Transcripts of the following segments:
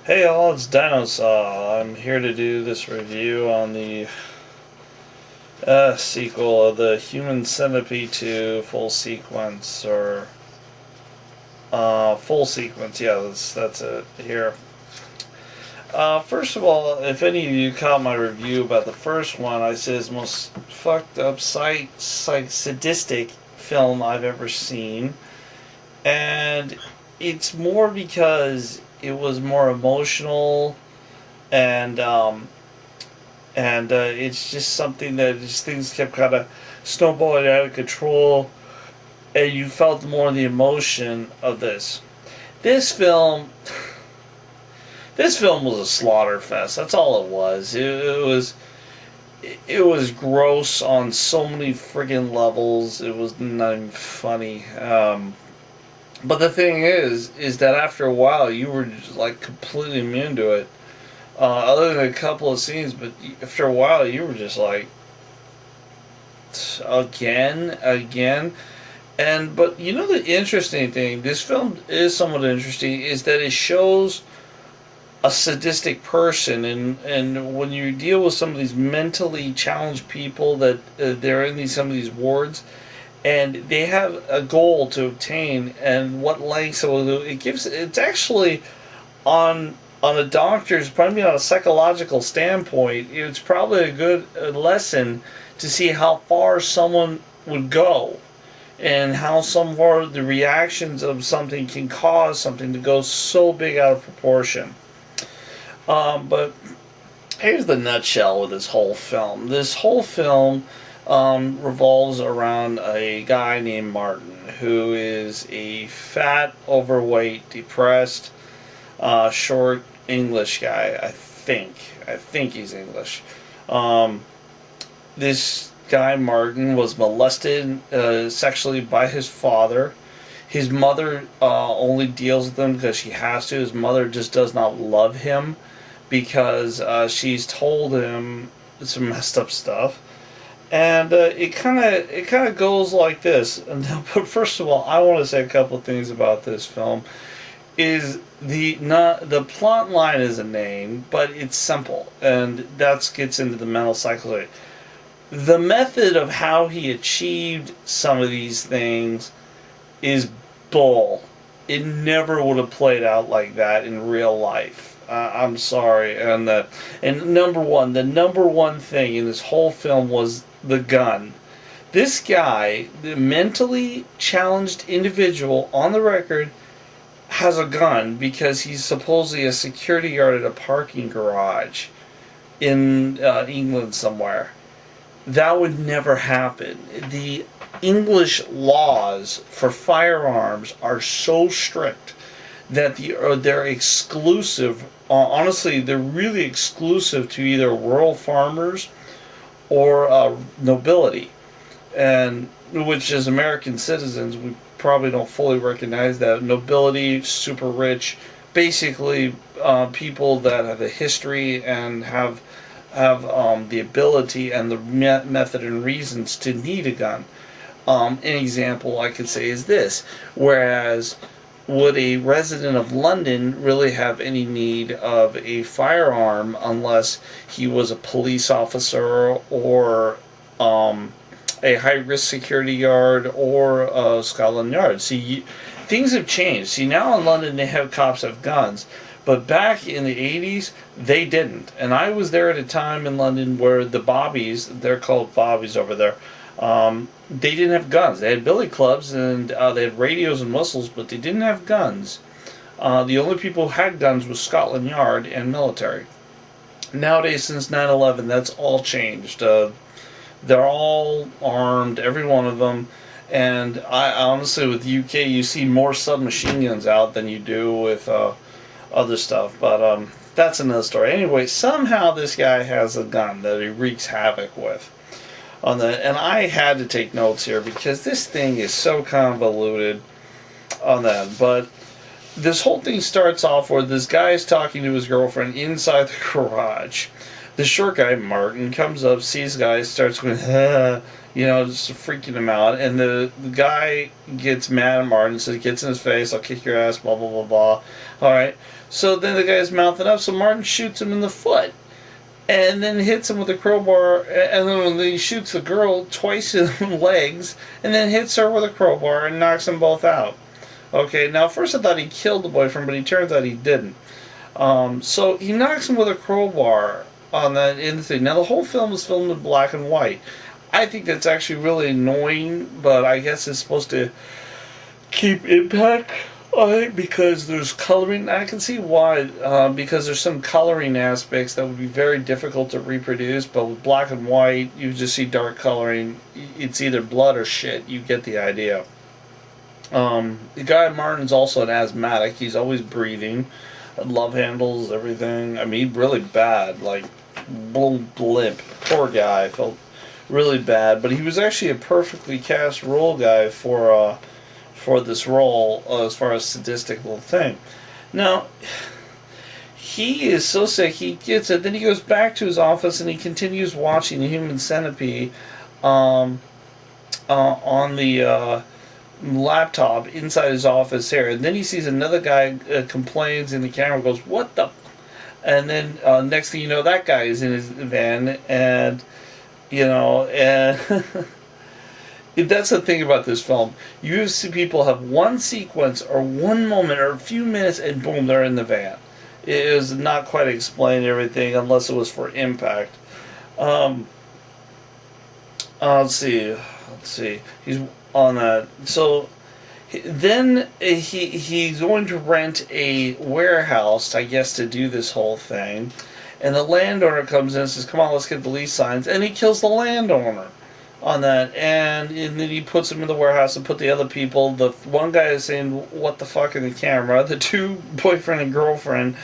Hey all, it's Dinosa. I'm here to do this review on the sequel of the Human Centipede 2 full sequence, or full sequence, yeah, that's it here. First of all, if any of you caught my review about the first one, I said it's the most fucked up, sadistic film I've ever seen. And it's more because it was more emotional, and it's just something that just things kept kind of snowballing out of control, and you felt more the emotion of this. This film, this film was a slaughter fest. That's all it was. It was gross on so many friggin' levels. It was not even funny. But the thing is that after a while, you were just like completely immune to it. Other than a couple of scenes, but after a while, you were just like, again. But you know, the interesting thing, this film is somewhat interesting, is that it shows a sadistic person, and when you deal with some of these mentally challenged people that they're in some of these wards, and they have a goal to obtain, and what lengths it will do. It's actually on a doctor's, probably on a psychological standpoint, it's probably a good lesson to see how far someone would go, and how some far the reactions of something can cause something to go so big out of proportion. But here's the nutshell with this whole film. This whole film revolves around a guy named Martin, who is a fat, overweight, depressed, short English guy. I think he's English. This guy Martin was molested sexually by his father. His mother only deals with him because she has to. His mother just does not love him because she's told him some messed up stuff. And it kind of goes like this. But first of all, I want to say a couple of things about this film. Is the plot line is a name, but it's simple, and that gets into the mental psychology. The method of how he achieved some of these things is bull. It never would have played out like that in real life. I'm sorry, and the number one thing in this whole film was the gun. This guy, the mentally challenged individual on the record, has a gun because he's supposedly a security guard at a parking garage in England somewhere. That would never happen. The English laws for firearms are so strict that they're exclusive. Honestly, they're really exclusive to either rural farmers or nobility, and which, as American citizens, we probably don't fully recognize that. Nobility, super rich, basically people that have a history and have the ability and the method and reasons to need a gun. An example I could say is this: whereas would a resident of London really have any need of a firearm unless he was a police officer or a high-risk security guard or Scotland Yard? See, things have changed. See, now in London they have cops have guns, but back in the 80s they didn't. And I was there at a time in London where the bobbies, they're called bobbies over there, they didn't have guns. They had billy clubs and they had radios and whistles, but they didn't have guns. The only people who had guns was Scotland Yard and military. Nowadays, since 9/11, that's all changed. They're all armed, every one of them. And I honestly, with UK, you see more submachine guns out than you do with other stuff. But that's another story. Anyway, somehow this guy has a gun that he wreaks havoc with. And I had to take notes here because this thing is so convoluted on that. But this whole thing starts off where this guy is talking to his girlfriend inside the garage. The short guy, Martin, comes up, sees the guy, starts going, just freaking him out. And the guy gets mad at Martin, so he gets in his face, I'll kick your ass, blah, blah, blah, blah. Alright, So then the guy's mouthing up, so Martin shoots him in the foot. And then hits him with a crowbar, and then he shoots the girl twice in the legs, and then hits her with a crowbar and knocks them both out. Okay, now first I thought he killed the boyfriend, but he turns out he didn't. So he knocks him with a crowbar on that in the thing. Now the whole film is filmed in black and white. I think that's actually really annoying, but I guess it's supposed to keep impact on it because there's coloring. I can see why, because there's some coloring aspects that would be very difficult to reproduce, but with black and white, you just see dark coloring. It's either blood or shit. You get the idea. The guy Martin's also an asthmatic. He's always breathing. Love handles, everything. I mean, really bad. Like, blimp. Poor guy. I felt really bad. But he was actually a perfectly cast role guy for this role, as far as sadistic little thing. Now, he is so sick, he gets it. Then he goes back to his office and he continues watching the Human Centipede on the laptop inside his office here. And then he sees another guy complains, and the camera goes, "What the?" And then next thing you know, that guy is in his van, and that's the thing about this film. You see people have one sequence or one moment or a few minutes, and boom, they're in the van. It is not quite explained everything unless it was for impact. Let's see. He's on that. So then he's going to rent a warehouse, I guess, to do this whole thing. And the landowner comes in and says, "Come on, let's get the lease signs." And he kills the landowner on that, and then he puts him in the warehouse and put the other people. The one guy is saying "what the fuck" in the camera. The two boyfriend and girlfriend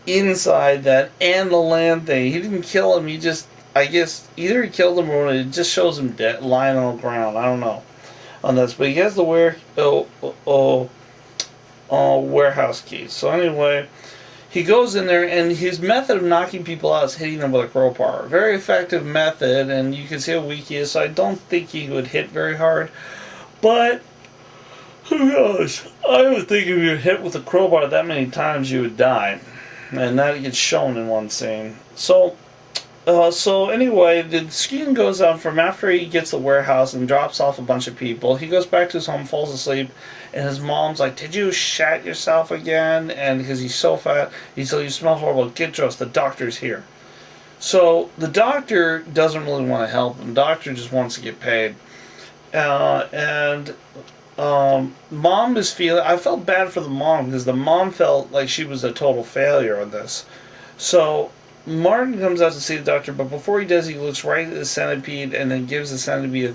inside that, and the land thing. He didn't kill him. He just, I guess, either he killed him or it just shows him dead, lying on the ground. I don't know on this, but he has the warehouse key. So anyway, he goes in there, and his method of knocking people out is hitting them with a crowbar. Very effective method, and you can see how weak he is, so I don't think he would hit very hard. But, who knows? I would think if you hit with a crowbar that many times, you would die. And that gets shown in one scene. So anyway, the scene goes on from after he gets the warehouse and drops off a bunch of people. He goes back to his home, falls asleep, and his mom's like, "Did you shat yourself again?" And because he's so fat, he said, "You smell horrible. Get dressed. The doctor's here." So the doctor doesn't really want to help him. The doctor just wants to get paid. Mom is feeling... I felt bad for the mom because the mom felt like she was a total failure on this. So Martin comes out to see the doctor, but before he does, he looks right at the centipede and then gives the centipede...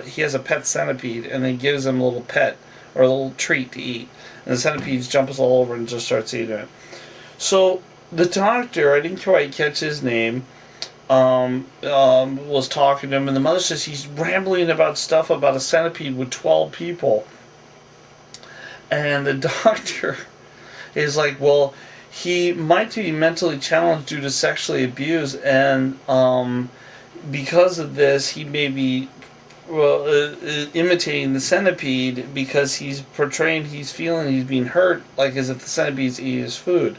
he has a pet centipede, and then gives him a little pet or a little treat to eat. And the centipede jumps all over and just starts eating it. So the doctor, I didn't quite catch his name, was talking to him, and the mother says he's rambling about stuff about a centipede with 12 people. And the doctor is like, well, he might be mentally challenged due to sexually abuse, and because of this, he may be imitating the centipede because he's portraying, he's feeling he's being hurt, like as if the centipede's eating his food.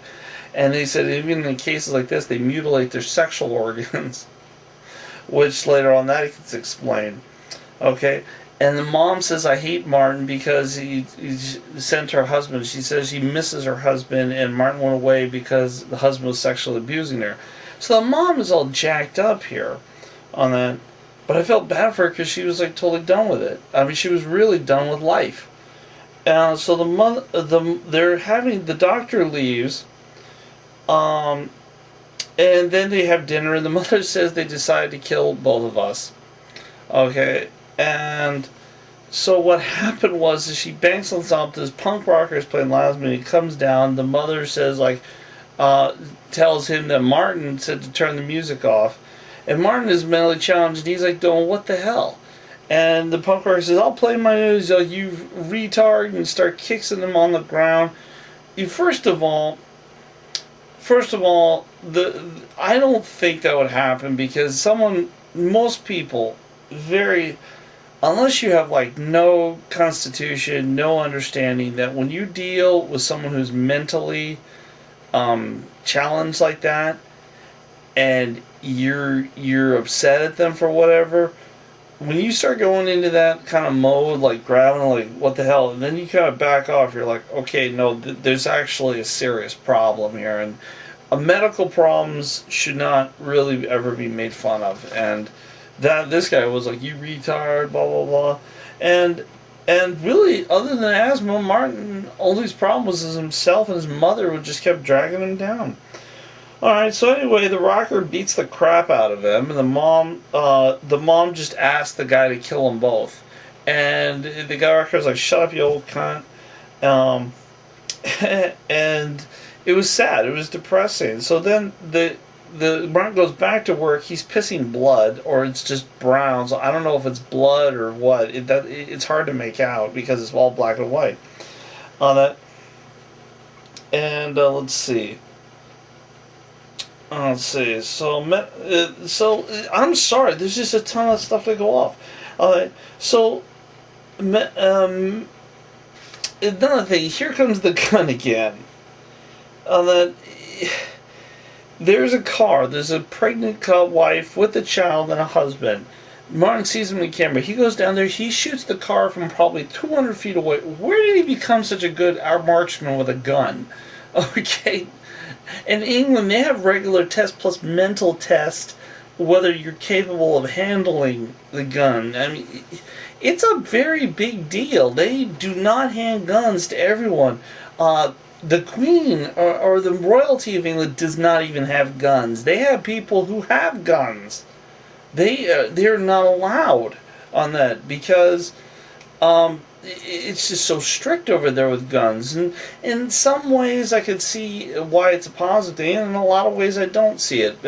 And they said even in cases like this, they mutilate their sexual organs, which later on that gets explained. Okay, and the mom says, "I hate Martin because he sent her husband." She says she misses her husband, and Martin went away because the husband was sexually abusing her. So the mom is all jacked up here on that. But I felt bad for her because she was like totally done with it. I mean, she was really done with life. So the doctor leaves. And then they have dinner, and the mother says they decided to kill both of us. Okay, and so what happened was is she banks on something. This punk rocker is playing loud, and he comes down. The mother says, like, tells him that Martin said to turn the music off, and Martin is mentally challenged, and he's like, "Doing what the hell?" And the punk rocker says, "I'll play my news, you retard," and start kicking him on the ground. First of all, I don't think that would happen because most people, unless you have like no constitution, no understanding, that when you deal with someone who's mentally challenge like that, and you're upset at them for whatever, when you start going into that kind of mode, like grabbing, like what the hell, and then you kind of back off. You're like, okay, no, there's actually a serious problem here, and medical problems should not really ever be made fun of. And that this guy was like, you retard, blah blah blah, and really, other than asthma, Martin, only his problem was himself and his mother, who just kept dragging him down. Alright, so anyway, the rocker beats the crap out of him, and the mom just asked the guy to kill them both. And the guy rocker's like, shut up, you old cunt. And it was sad, it was depressing. So then the Martin goes back to work, he's pissing blood, or it's just brown, so I don't know if it's blood or what. It's hard to make out, because it's all black and white on that. And let's see. So I'm sorry. There's just a ton of stuff to go off. Another thing. Here comes the gun again. There's a car. There's a pregnant wife with a child and a husband. Martin sees him in the camera. He goes down there. He shoots the car from probably 200 feet away. Where did he become such a good marksman with a gun? Okay. In England, they have regular tests plus mental test whether you're capable of handling the gun. I mean, it's a very big deal. They do not hand guns to everyone. The Queen or the royalty of England does not even have guns. They have people who have guns. They're not allowed on that, because it's just so strict over there with guns. And in some ways I could see why it's a positive thing, and in a lot of ways I don't see it.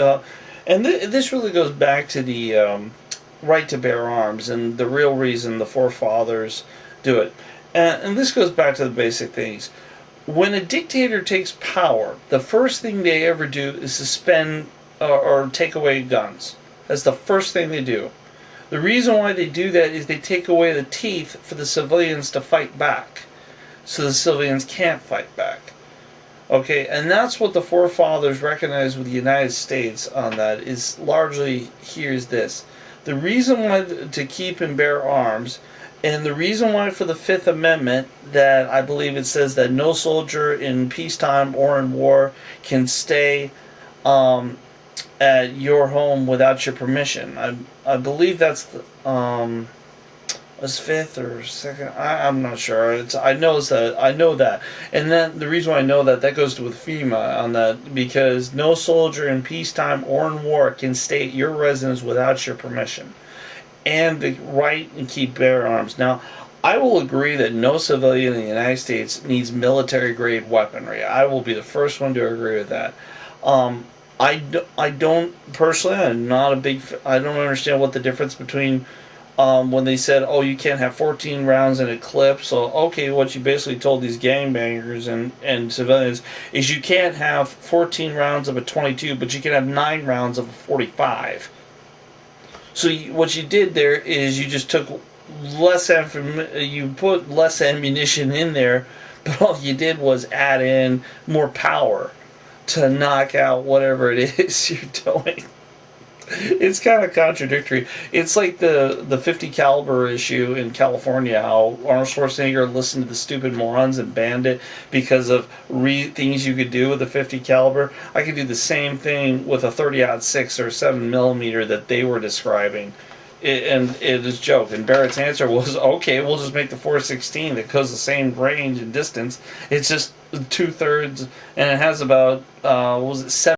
And this really goes back to the right to bear arms, and the real reason the forefathers do it. And this goes back to the basic things. When a dictator takes power, the first thing they ever do is suspend or take away guns. That's the first thing they do. The reason why they do that is they take away the teeth for the civilians to fight back, so the civilians can't fight back. Okay, and that's what the forefathers recognized with the United States on that, is largely, here's this. The reason why to keep and bear arms, and the reason why for the Fifth Amendment, that I believe it says that no soldier in peacetime or in war can stay at your home without your permission. I believe that's the was fifth or second. I'm not sure. I know that, and then the reason why I know that goes with FEMA on that, because no soldier in peacetime or in war can stay at your residence without your permission, and the right and keep bear arms. Now, I will agree that no civilian in the United States needs military-grade weaponry. I will be the first one to agree with that. I don't personally. I'm not a big. I don't understand what the difference between when they said, "Oh, you can't have 14 rounds in a clip." So, okay, what you basically told these gangbangers and civilians is you can't have 14 rounds of a 22, but you can have 9 rounds of a 45. So what you did there is you just took you put less ammunition in there, but all you did was add in more power to knock out whatever it is you're doing. It's kind of contradictory. It's like the 50 caliber issue in California, how Arnold Schwarzenegger listened to the stupid morons and banned it because of things you could do with a 50 caliber. I could do the same thing with a 30-06 or 7mm that they were describing. And it is a joke. And Barrett's answer was, okay, we'll just make the 416 that goes the same range and distance. It's just 2/3, and it has about, 7